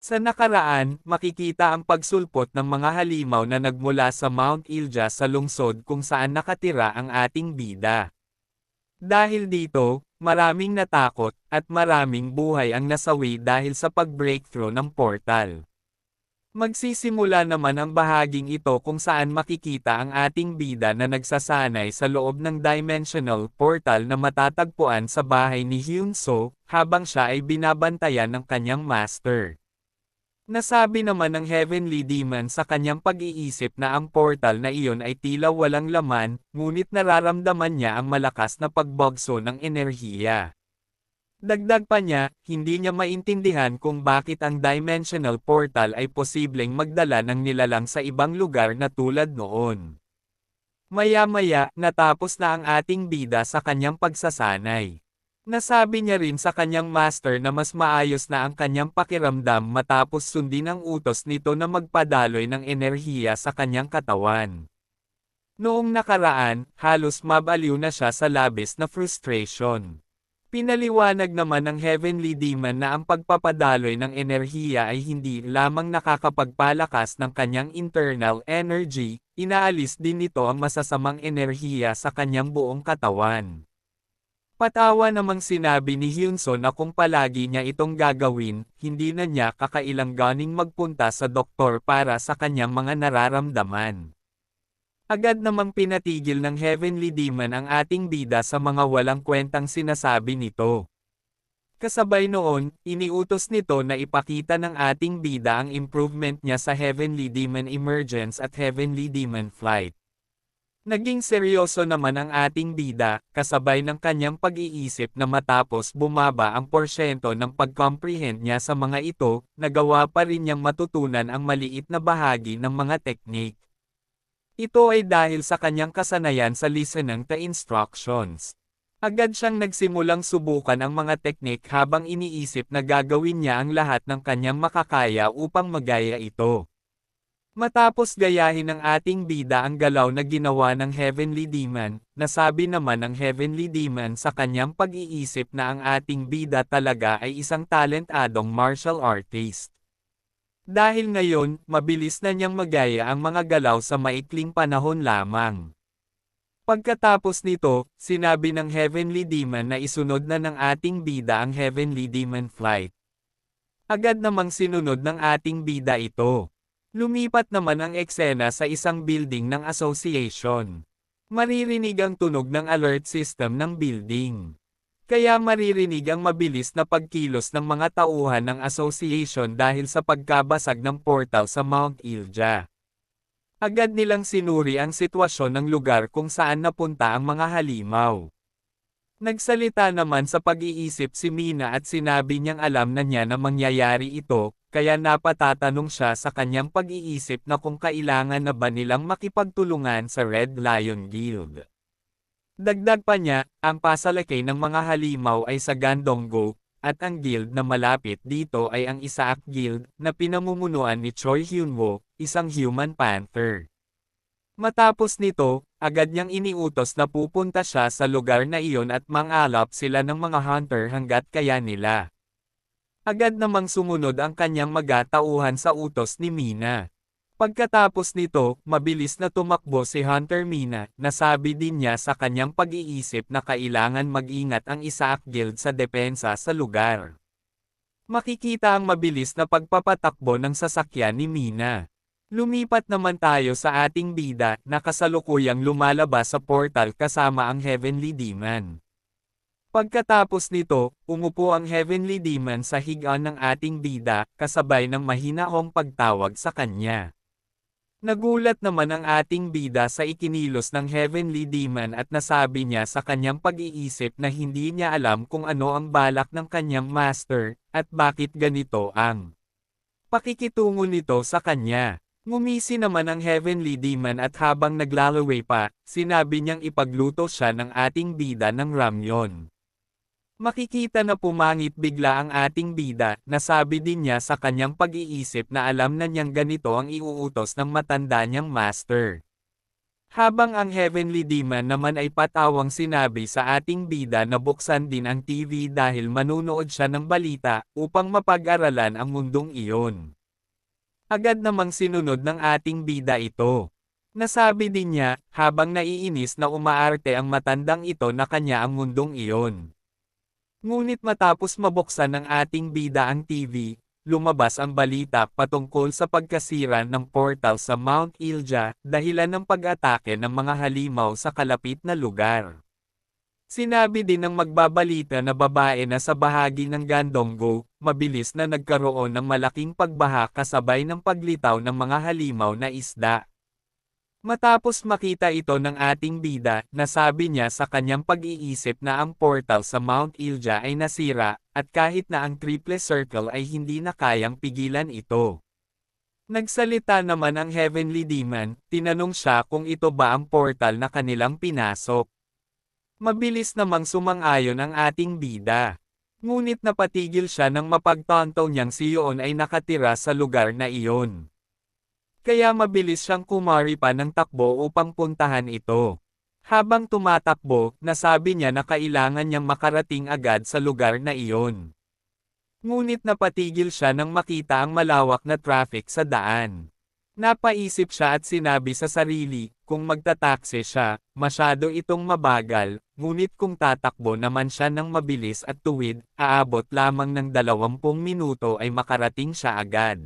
Sa nakaraan, makikita ang pagsulpot ng mga halimaw na nagmula sa Mount Ilja sa lungsod kung saan nakatira ang ating bida. Dahil dito, maraming natakot, at maraming buhay ang nasawi dahil sa pag-breakthrough ng portal. Magsisimula naman ang bahaging ito kung saan makikita ang ating bida na nagsasanay sa loob ng dimensional portal na matatagpuan sa bahay ni Hyun-soo, habang siya ay binabantayan ng kanyang master. Nasabi naman ng Heavenly Demon sa kanyang pag-iisip na ang portal na iyon ay tila walang laman, ngunit nararamdaman niya ang malakas na pagbagso ng enerhiya. Dagdag pa niya, hindi niya maintindihan kung bakit ang dimensional portal ay posibleng magdala ng nilalang sa ibang lugar na tulad noon. Maya-maya, natapos na ang ating bida sa kanyang pagsasanay. Nasabi niya rin sa kanyang master na mas maayos na ang kanyang pakiramdam matapos sundin ang utos nito na magpadaloy ng enerhiya sa kanyang katawan. Noong nakaraan, halos mabaliw na siya sa labis na frustration. Pinaliwanag naman ng Heavenly Demon na ang pagpapadaloy ng enerhiya ay hindi lamang nakakapagpalakas ng kanyang internal energy, inaalis din nito ang masasamang enerhiya sa kanyang buong katawan. Patawa namang sinabi ni Hyun-soo na kung palagi niya itong gagawin, hindi na niya kakailanganing magpunta sa doktor para sa kanyang mga nararamdaman. Agad namang pinatigil ng Heavenly Demon ang ating bida sa mga walang kwentang sinasabi nito. Kasabay noon, iniutos nito na ipakita ng ating bida ang improvement niya sa Heavenly Demon Emergence at Heavenly Demon Flight. Naging seryoso naman ang ating bida, kasabay ng kanyang pag-iisip na matapos bumaba ang porsyento ng pag-comprehend niya sa mga ito, nagawa pa rin niyang matutunan ang maliit na bahagi ng mga teknik. Ito ay dahil sa kanyang kasanayan sa listening to instructions. Agad siyang nagsimulang subukan ang mga teknik habang iniisip na gagawin niya ang lahat ng kanyang makakaya upang magaya ito. Matapos gayahin ng ating bida ang galaw na ginawa ng Heavenly Demon, nasabi naman ng Heavenly Demon sa kanyang pag-iisip na ang ating bida talaga ay isang talentadong martial artist. Dahil ngayon, mabilis na niyang magaya ang mga galaw sa maikling panahon lamang. Pagkatapos nito, sinabi ng Heavenly Demon na isunod na ng ating bida ang Heavenly Demon Flight. Agad namang sinunod ng ating bida ito. Lumipat naman ang eksena sa isang building ng association. Maririnig ang tunog ng alert system ng building. Kaya maririnig ang mabilis na pagkilos ng mga tauhan ng association dahil sa pagkabasag ng portal sa Mount Ilja. Agad nilang sinuri ang sitwasyon ng lugar kung saan napunta ang mga halimaw. Nagsalita naman sa pag-iisip si Mina at sinabi niyang alam na niya na mangyayari ito, kaya napatatanong siya sa kanyang pag-iisip na kung kailangan na ba nilang makipagtulungan sa Red Lion Guild. Dagdag pa niya, ang pasalakay ng mga halimaw ay sa Gandonggo, at ang guild na malapit dito ay ang Isaak Guild, na pinamumunuan ni Choi Hyun-woo, isang human panther. Matapos nito, agad niyang iniutos na pupunta siya sa lugar na iyon at mangalap sila ng mga hunter hanggat kaya nila. Agad namang sumunod ang kanyang magatauhan sa utos ni Mina. Pagkatapos nito, mabilis na tumakbo si Hunter Mina, nasabi din niya sa kanyang pag-iisip na kailangan mag-ingat ang Isaak Guild sa depensa sa lugar. Makikita ang mabilis na pagpapatakbo ng sasakyan ni Mina. Lumipat naman tayo sa ating bida na kasalukuyang lumalabas sa portal kasama ang Heavenly Demon. Pagkatapos nito, umupo ang Heavenly Demon sa higaan ng ating bida, kasabay ng mahinahong pagtawag sa kanya. Nagulat naman ang ating bida sa ikinilos ng Heavenly Demon at nasabi niya sa kanyang pag-iisip na hindi niya alam kung ano ang balak ng kanyang master, at bakit ganito ang pakikitungo nito sa kanya. Ngumisi naman ang Heavenly Demon at habang naglalaway pa, sinabi niyang ipagluto siya ng ating bida ng ramyon. Makikita na pumangit bigla ang ating bida, nasabi din niya sa kanyang pag-iisip na alam na niyang ganito ang iuutos ng matanda niyang master. Habang ang Heavenly Demon naman ay patawang sinabi sa ating bida na buksan din ang TV dahil manunood siya ng balita upang mapag-aralan ang mundong iyon. Agad namang sinunod ng ating bida ito. Nasabi din niya, habang naiinis na umaarte ang matandang ito na kanya ang mundong iyon. Ngunit matapos mabuksan ng ating bida ang TV, lumabas ang balita patungkol sa pagkasira ng portal sa Mount Ilja dahilan ng pag-atake ng mga halimaw sa kalapit na lugar. Sinabi din ng magbabalita na babae na sa bahagi ng Gandonggo, mabilis na nagkaroon ng malaking pagbaha kasabay ng paglitaw ng mga halimaw na isda. Matapos makita ito ng ating bida, nasabi niya sa kanyang pag-iisip na ang portal sa Mount Ilja ay nasira, at kahit na ang Triple Circle ay hindi na kayang pigilan ito. Nagsalita naman ang Heavenly Demon, tinanong siya kung ito ba ang portal na kanilang pinasok. Mabilis namang sumang-ayon ang ating bida. Ngunit napatigil siya nang mapagtanto niyang si Yoon ay nakatira sa lugar na iyon. Kaya mabilis siyang kumari pa ng takbo upang puntahan ito. Habang tumatakbo, nasabi niya na kailangan niyang makarating agad sa lugar na iyon. Ngunit napatigil siya nang makita ang malawak na traffic sa daan. Napaisip siya at sinabi sa sarili, kung magtatakse siya, masyado itong mabagal, ngunit kung tatakbo naman siya ng mabilis at tuwid, aabot lamang ng 20 minuto ay makarating siya agad.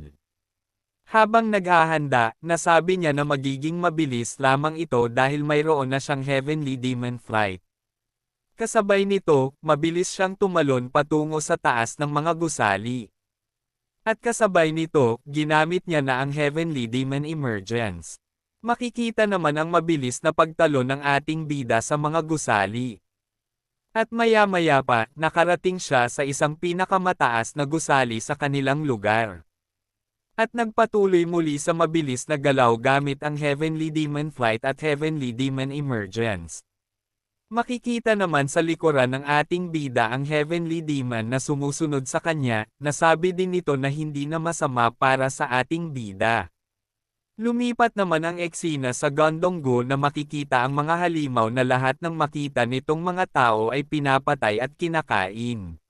Habang naghahanda, nasabi niya na magiging mabilis lamang ito dahil mayroon na siyang Heavenly Demon Flight. Kasabay nito, mabilis siyang tumalon patungo sa taas ng mga gusali. At kasabay nito, ginamit niya na ang Heavenly Demon Emergence. Makikita naman ang mabilis na pagtalon ng ating bida sa mga gusali. At maya-maya pa, nakarating siya sa isang pinakamataas na gusali sa kanilang lugar. At nagpatuloy muli sa mabilis na galaw gamit ang Heavenly Demon Flight at Heavenly Demon Emergence. Makikita naman sa likuran ng ating bida ang Heavenly Demon na sumusunod sa kanya, nasabi din nito na hindi na masama para sa ating bida. Lumipat naman ang eksena sa Gandonggo na makikita ang mga halimaw na lahat ng makita nitong mga tao ay pinapatay at kinakain.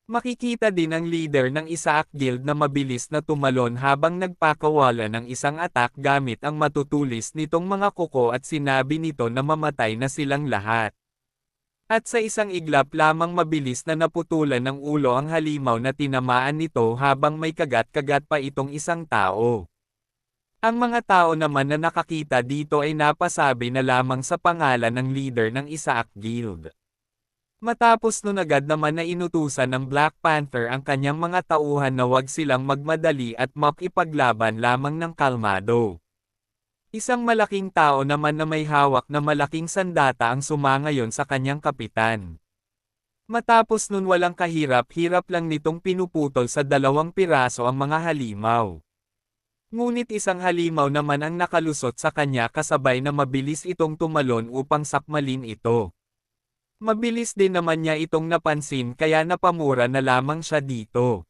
Makikita din ang leader ng Isaac Guild na mabilis na tumalon habang nagpakawala ng isang atak gamit ang matutulis nitong mga kuko at sinabi nito na mamatay na silang lahat. At sa isang iglap lamang mabilis na naputulan ng ulo ang halimaw na tinamaan nito habang may kagat-kagat pa itong isang tao. Ang mga tao naman na nakakita dito ay napasabi na lamang sa pangalan ng leader ng Isaac Guild. Matapos nun agad naman na inutusan ng Black Panther ang kanyang mga tauhan na huwag silang magmadali at makipaglaban lamang ng kalmado. Isang malaking tao naman na may hawak na malaking sandata ang sumangayon sa kanyang kapitan. Matapos nun walang kahirap-hirap lang nitong pinuputol sa 2 piraso ang mga halimaw. Ngunit isang halimaw naman ang nakalusot sa kanya kasabay na mabilis itong tumalon upang sakmalin ito. Mabilis din naman niya itong napansin kaya napamura na lamang siya dito.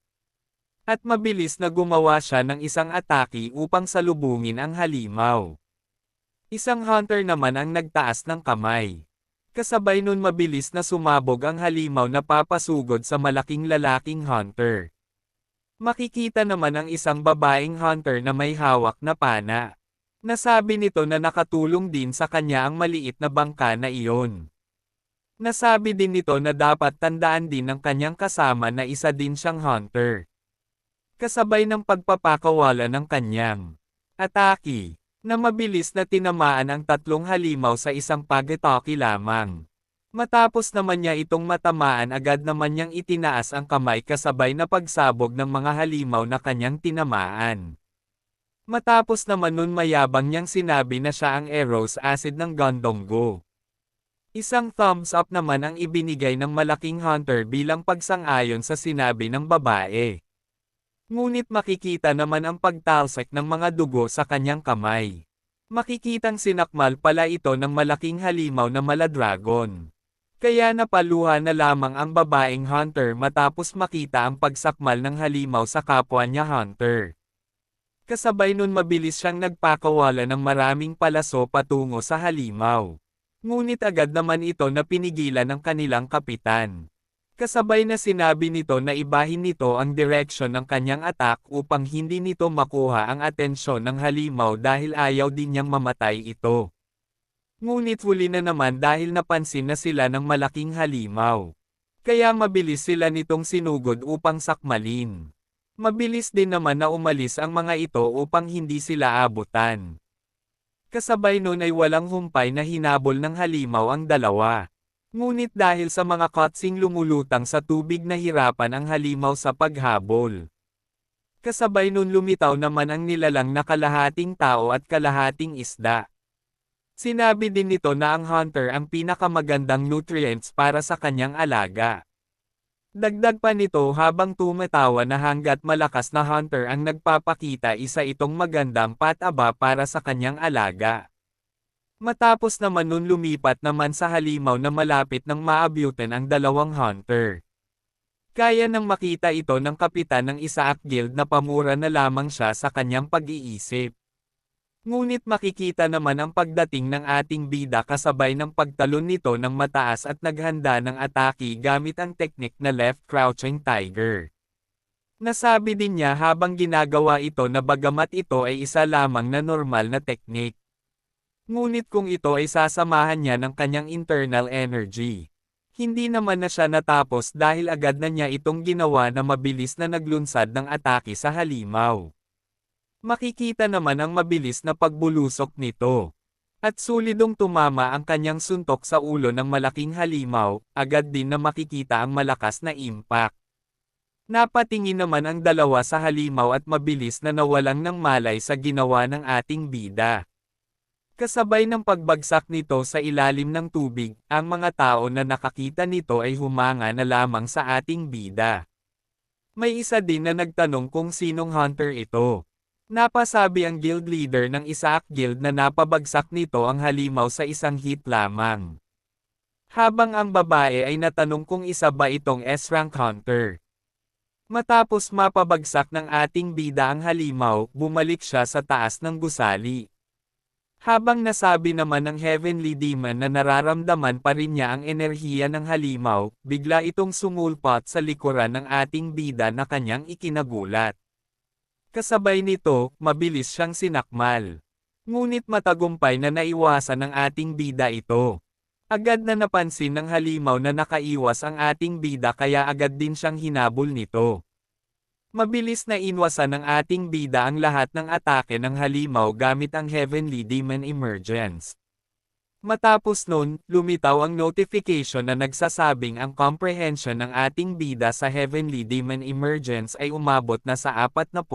At mabilis na gumawa siya ng isang atake upang salubungin ang halimaw. Isang hunter naman ang nagtaas ng kamay. Kasabay nun mabilis na sumabog ang halimaw na papasugod sa malaking lalaking hunter. Makikita naman ang isang babaeng hunter na may hawak na pana. Nasabi nito na nakatulong din sa kanya ang maliit na bangka na iyon. Nasabi din nito na dapat tandaan din ng kanyang kasama na isa din siyang hunter. Kasabay ng pagpapakawala ng kanyang atake, na mabilis na tinamaan ang 3 halimaw sa isang pag-atake lamang. Matapos naman niya itong matamaan agad naman niyang itinaas ang kamay kasabay na pagsabog ng mga halimaw na kanyang tinamaan. Matapos naman nun mayabang niyang sinabi na siya ang Eros Acid ng Gandonggo. Isang thumbs up naman ang ibinigay ng malaking hunter bilang pagsang-ayon sa sinabi ng babae. Ngunit makikita naman ang pagtalsik ng mga dugo sa kanyang kamay. Makikitang sinakmal pala ito ng malaking halimaw na maladragon. Kaya napaluha na lamang ang babaeng hunter matapos makita ang pagsakmal ng halimaw sa kapwa niya hunter. Kasabay nun mabilis siyang nagpakawala ng maraming palaso patungo sa halimaw. Ngunit agad naman ito na pinigilan ng kanilang kapitan. Kasabay na sinabi nito na ibahin nito ang direksyon ng kanyang attack upang hindi nito makuha ang atensyon ng halimaw dahil ayaw din niyang mamatay ito. Ngunit huli na naman dahil napansin na sila ng malaking halimaw. Kaya mabilis sila nitong sinugod upang sakmalin. Mabilis din naman na umalis ang mga ito upang hindi sila abutan. Kasabay nun ay walang humpay na hinabol ng halimaw ang dalawa. Ngunit dahil sa mga kotsing lumulutang sa tubig nahirapan ang halimaw sa paghabol. Kasabay nun lumitaw naman ang nilalang na kalahating tao at kalahating isda. Sinabi din nito na ang hunter ang pinakamagandang nutrients para sa kanyang alaga. Dagdag pa nito habang tumatawa na hanggat malakas na hunter ang nagpapakita isa itong magandang pataba para sa kanyang alaga. Matapos naman nun lumipat naman sa halimaw na malapit ng maabutan ang dalawang hunter. Kaya nang makita ito ng kapitan ng Isaac Guild na pamura na lamang siya sa kanyang pag-iisip. Ngunit makikita naman ang pagdating ng ating bida kasabay ng pagtalon nito ng mataas at naghanda ng atake gamit ang teknik na left crouching tiger. Nasabi din niya habang ginagawa ito na bagamat ito ay isa lamang na normal na teknik. Ngunit kung ito ay sasamahan niya ng kanyang internal energy. Hindi naman na siya natapos dahil agad na niya itong ginawa na mabilis na naglunsad ng atake sa halimaw. Makikita naman ang mabilis na pagbulusok nito. At sulidong tumama ang kanyang suntok sa ulo ng malaking halimaw, agad din na makikita ang malakas na impact. Napatingin naman ang dalawa sa halimaw at mabilis na nawalang ng malay sa ginawa ng ating bida. Kasabay ng pagbagsak nito sa ilalim ng tubig, ang mga tao na nakakita nito ay humanga na lamang sa ating bida. May isa din na nagtanong kung sinong hunter ito. Napasabi ang guild leader ng Isaac Guild na napabagsak nito ang halimaw sa isang hit lamang. Habang ang babae ay natanong kung isa ba itong S-rank hunter. Matapos mapabagsak ng ating bida ang halimaw, bumalik siya sa taas ng gusali. Habang nasabi naman ng Heavenly Demon na nararamdaman pa rin niya ang enerhiya ng halimaw, bigla itong sumulpot sa likuran ng ating bida na kanyang ikinagulat. Kasabay nito, mabilis siyang sinakmal. Ngunit matagumpay na naiwasan ng ating bida ito. Agad na napansin ng halimaw na nakaiwas ang ating bida kaya agad din siyang hinabol nito. Mabilis na inwasan ng ating bida ang lahat ng atake ng halimaw gamit ang Heavenly Demon Emergence. Matapos nun, lumitaw ang notification na nagsasabing ang comprehension ng ating bida sa Heavenly Demon Emergence ay umabot na sa 40%.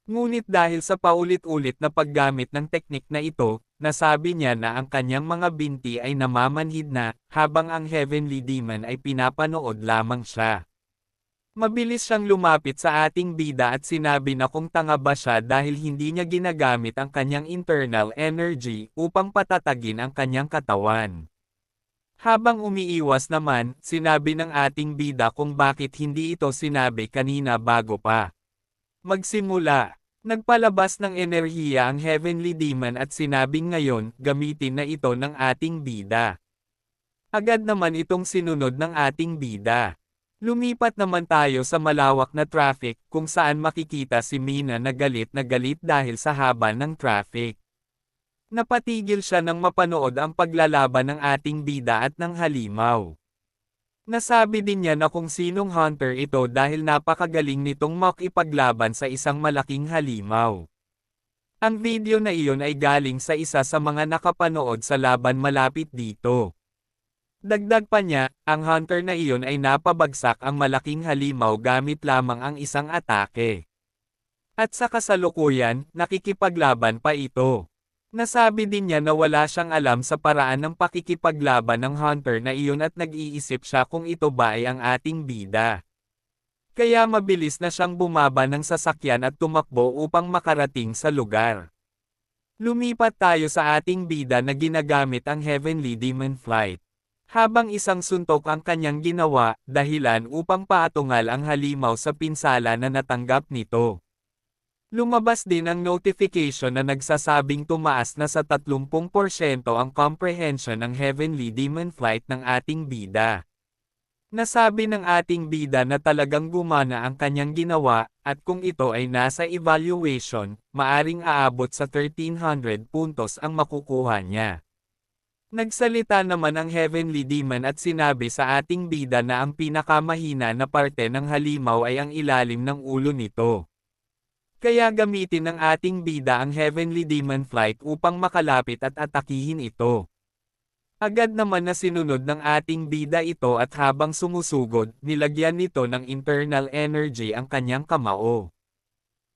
Ngunit dahil sa paulit-ulit na paggamit ng teknik na ito, nasabi niya na ang kanyang mga binti ay namamanhid na, habang ang Heavenly Demon ay pinapanood lamang siya. Mabilis siyang lumapit sa ating bida at sinabi na kung tanga ba siya dahil hindi niya ginagamit ang kanyang internal energy upang patatagin ang kanyang katawan. Habang umiiwas naman, sinabi ng ating bida kung bakit hindi ito sinabi kanina bago pa magsimula. Nagpalabas ng enerhiya ang Heavenly Demon at sinabing ngayon, gamitin na ito ng ating bida. Agad naman itong sinunod ng ating bida. Lumipat naman tayo sa malawak na traffic kung saan makikita si Mina na galit dahil sa haba ng traffic. Napatigil siya nang mapanood ang paglalaban ng ating bida at ng halimaw. Nasabi din niya na kung sinong hunter ito dahil napakagaling nitong makipaglaban sa isang malaking halimaw. Ang video na iyon ay galing sa isa sa mga nakapanood sa laban malapit dito. Dagdag pa niya, ang hunter na iyon ay napabagsak ang malaking halimaw gamit lamang ang isang atake. At sa kasalukuyan, nakikipaglaban pa ito. Nasabi din niya na wala siyang alam sa paraan ng pakikipaglaban ng hunter na iyon at nag-iisip siya kung ito ba ay ang ating bida. Kaya mabilis na siyang bumaba ng sasakyan at tumakbo upang makarating sa lugar. Lumipat tayo sa ating bida na ginagamit ang Heavenly Demon Flight. Habang isang suntok ang kanyang ginawa, dahilan upang paatungal ang halimaw sa pinsala na natanggap nito. Lumabas din ang notification na nagsasabing tumaas na sa 30% ang comprehension ng Heavenly Demon Flight ng ating bida. Nasabi ng ating bida na talagang gumana ang kanyang ginawa, at kung ito ay nasa evaluation, maaring aabot sa 1300 puntos ang makukuha niya. Nagsalita naman ang Heavenly Demon at sinabi sa ating bida na ang pinakamahina na parte ng halimaw ay ang ilalim ng ulo nito. Kaya gamitin ng ating bida ang Heavenly Demon Flight upang makalapit at atakihin ito. Agad naman na sinunod ng ating bida ito at habang sumusugod, nilagyan nito ng internal energy ang kanyang kamao.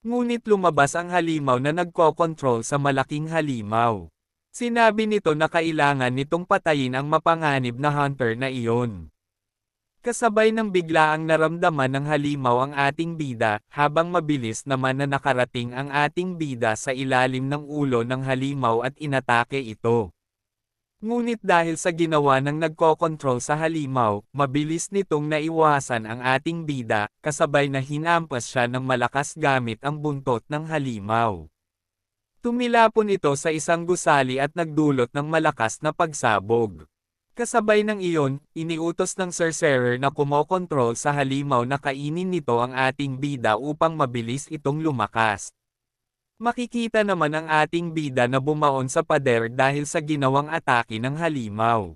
Ngunit lumabas ang halimaw na nagkokontrol sa malaking halimaw. Sinabi nito na kailangan nitong patayin ang mapanganib na hunter na iyon. Kasabay ng biglaang naramdaman ng halimaw ang ating bida, habang mabilis naman na nakarating ang ating bida sa ilalim ng ulo ng halimaw at inatake ito. Ngunit dahil sa ginawa ng nagkokontrol sa halimaw, mabilis nitong naiwasan ang ating bida, kasabay na hinampas siya ng malakas gamit ang buntot ng halimaw. Tumilapon ito sa isang gusali at nagdulot ng malakas na pagsabog. Kasabay ng iyon, iniutos ng sorcerer na kumokontrol sa halimaw na kainin nito ang ating bida upang mabilis itong lumakas. Makikita naman ang ating bida na bumaon sa pader dahil sa ginawang atake ng halimaw.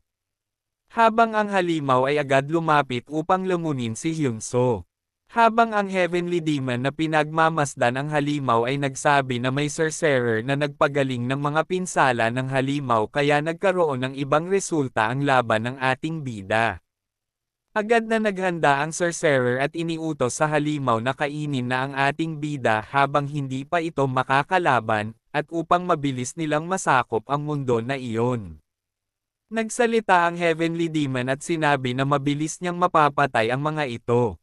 Habang ang halimaw ay agad lumapit upang lamunin si Hyunso. Habang ang Heavenly Demon na pinagmamasdan ang halimaw ay nagsabi na may sorcerer na nagpagaling ng mga pinsala ng halimaw kaya nagkaroon ng ibang resulta ang laban ng ating bida. Agad na naghanda ang sorcerer at iniutos sa halimaw na kainin na ang ating bida habang hindi pa ito makakalaban, at upang mabilis nilang masakop ang mundo na iyon. Nagsalita ang Heavenly Demon at sinabi na mabilis niyang mapapatay ang mga ito.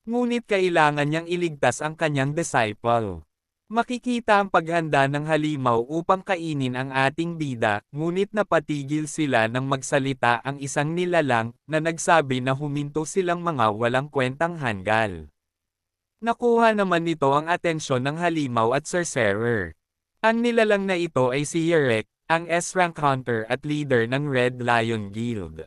Ngunit kailangan niyang iligtas ang kanyang disciple. Makikita ang paghanda ng halimaw upang kainin ang ating bida, ngunit napatigil sila nang magsalita ang isang nilalang, na nagsabi na huminto silang mga walang kwentang hanggal. Nakuha naman nito ang atensyon ng halimaw at sorcerer. Ang nilalang na ito ay si Yerek, ang S-rank hunter at leader ng Red Lion Guild.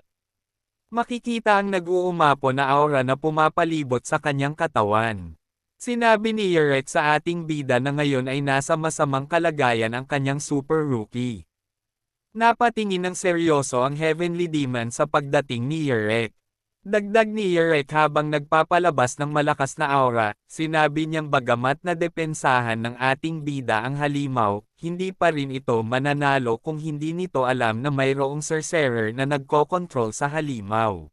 Makikita ang nag-uumapo na aura na pumapalibot sa kanyang katawan. Sinabi ni Yerek sa ating bida na ngayon ay nasa masamang kalagayan ang kanyang super rookie. Napatingin ng seryoso ang Heavenly Demon sa pagdating ni Yerek. Dagdag ni Yerek habang nagpapalabas ng malakas na aura, sinabi niyang bagamat na depensahan ng ating bida ang halimaw, hindi pa rin ito mananalo kung hindi nito alam na mayroong sorcerer na nagkokontrol sa halimaw.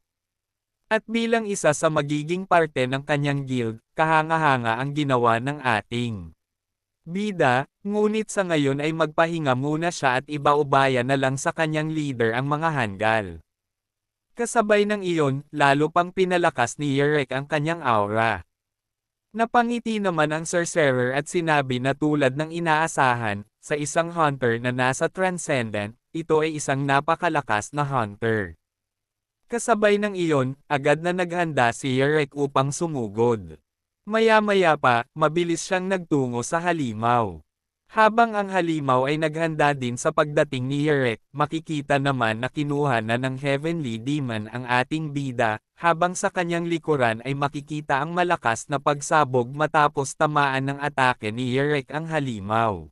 At bilang isa sa magiging parte ng kanyang guild, kahanga-hanga ang ginawa ng ating bida, ngunit sa ngayon ay magpahinga muna siya at ibaubaya na lang sa kanyang leader ang mga hanggal. Kasabay ng iyon, lalo pang pinalakas ni Yerek ang kanyang aura. Napangiti naman ang sorcerer at sinabi na tulad ng inaasahan, sa isang hunter na nasa Transcendent, ito ay isang napakalakas na hunter. Kasabay ng iyon, agad na naghanda si Yerek upang sumugod. Maya-maya pa, mabilis siyang nagtungo sa halimaw. Habang ang halimaw ay naghanda din sa pagdating ni Yerek, makikita naman na kinuha na ng Heavenly Demon ang ating bida, habang sa kanyang likuran ay makikita ang malakas na pagsabog matapos tamaan ng atake ni Yerek ang halimaw.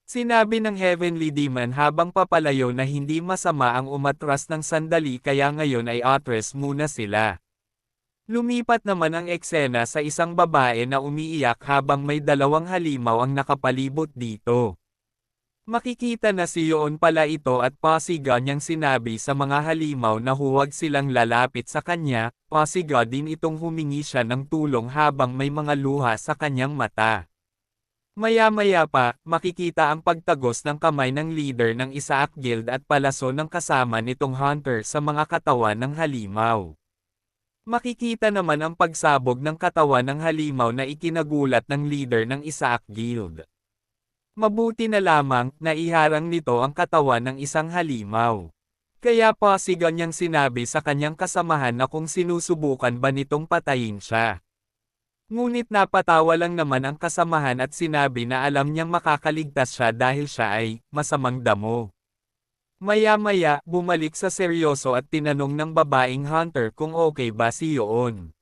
Sinabi ng Heavenly Demon habang papalayo na hindi masama ang umatras ng sandali kaya ngayon ay atras muna sila. Lumipat naman ang eksena sa isang babae na umiiyak habang may dalawang halimaw ang nakapalibot dito. Makikita na si Yoon pala ito at pasiga niyang sinabi sa mga halimaw na huwag silang lalapit sa kanya, pasiga din itong humingi siya ng tulong habang may mga luha sa kanyang mata. Maya-maya pa, makikita ang pagtagos ng kamay ng leader ng Isaac Guild at palaso ng kasama nitong hunter sa mga katawan ng halimaw. Makikita naman ang pagsabog ng katawan ng halimaw na ikinagulat ng leader ng Isaac Guild. Mabuti na lamang, naiharang nito ang katawan ng isang halimaw. Kaya pasigan niyang sinabi sa kanyang kasamahan na kung sinusubukan ba nitong patayin siya. Ngunit napatawa lang naman ang kasamahan at sinabi na alam niyang makakaligtas siya dahil siya ay masamang damo. Maya-maya, bumalik sa seryoso at tinanong ng babaeng hunter kung okay ba si Yoon.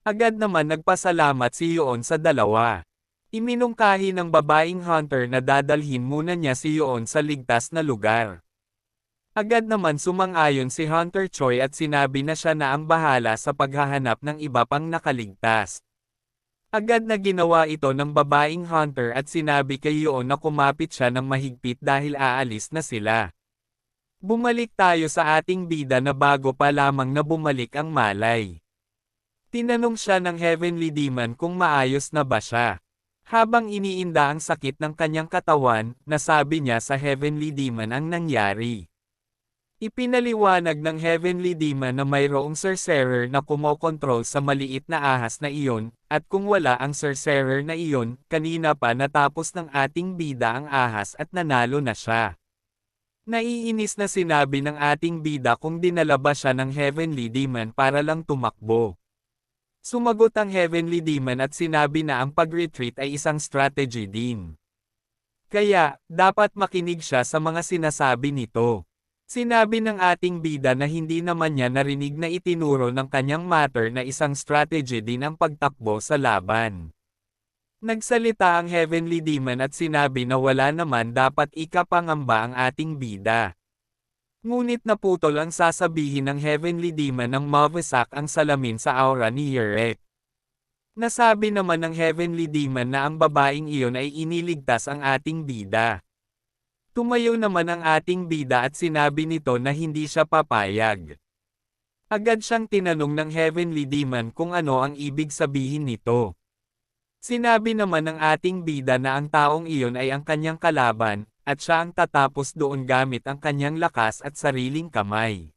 Agad naman nagpasalamat si Yoon sa dalawa. Iminungkahi ng babaeng hunter na dadalhin muna niya si Yoon sa ligtas na lugar. Agad naman sumang-ayon si Hunter Choi at sinabi na siya na ang bahala sa paghahanap ng iba pang nakaligtas. Agad na ginawa ito ng babaeng hunter at sinabi kay Yoon na kumapit siya ng mahigpit dahil aalis na sila. Bumalik tayo sa ating bida na bago pa lamang na bumalik ang malay. Tinanong siya ng Heavenly Demon kung maayos na ba siya. Habang iniinda ang sakit ng kanyang katawan, nasabi niya sa Heavenly Demon ang nangyari. Ipinaliwanag ng Heavenly Demon na mayroong sorcerer na kumokontrol sa maliit na ahas na iyon, at kung wala ang sorcerer na iyon, kanina pa natapos ng ating bida ang ahas at nanalo na siya. Naiinis na sinabi ng ating bida kung dinala ba siya ng Heavenly Demon para lang tumakbo. Sumagot ang Heavenly Demon at sinabi na ang pag-retreat ay isang strategy din. Kaya, dapat makinig siya sa mga sinasabi nito. Sinabi ng ating bida na hindi naman niya narinig na itinuro ng kanyang mater na isang strategy din ang pagtakbo sa laban. Nagsalita ang Heavenly Demon at sinabi na wala naman dapat ikapangamba ang ating bida. Ngunit naputol ang sasabihin ng Heavenly Demon nang mawasak ang salamin sa aura ni Yerek. Nasabi naman ng Heavenly Demon na ang babaeng iyon ay iniligtas ang ating bida. Tumayo naman ang ating bida at sinabi nito na hindi siya papayag. Agad siyang tinanong ng Heavenly Demon kung ano ang ibig sabihin nito. Sinabi naman ng ating bida na ang taong iyon ay ang kanyang kalaban, at siya ang tatapos doon gamit ang kanyang lakas at sariling kamay.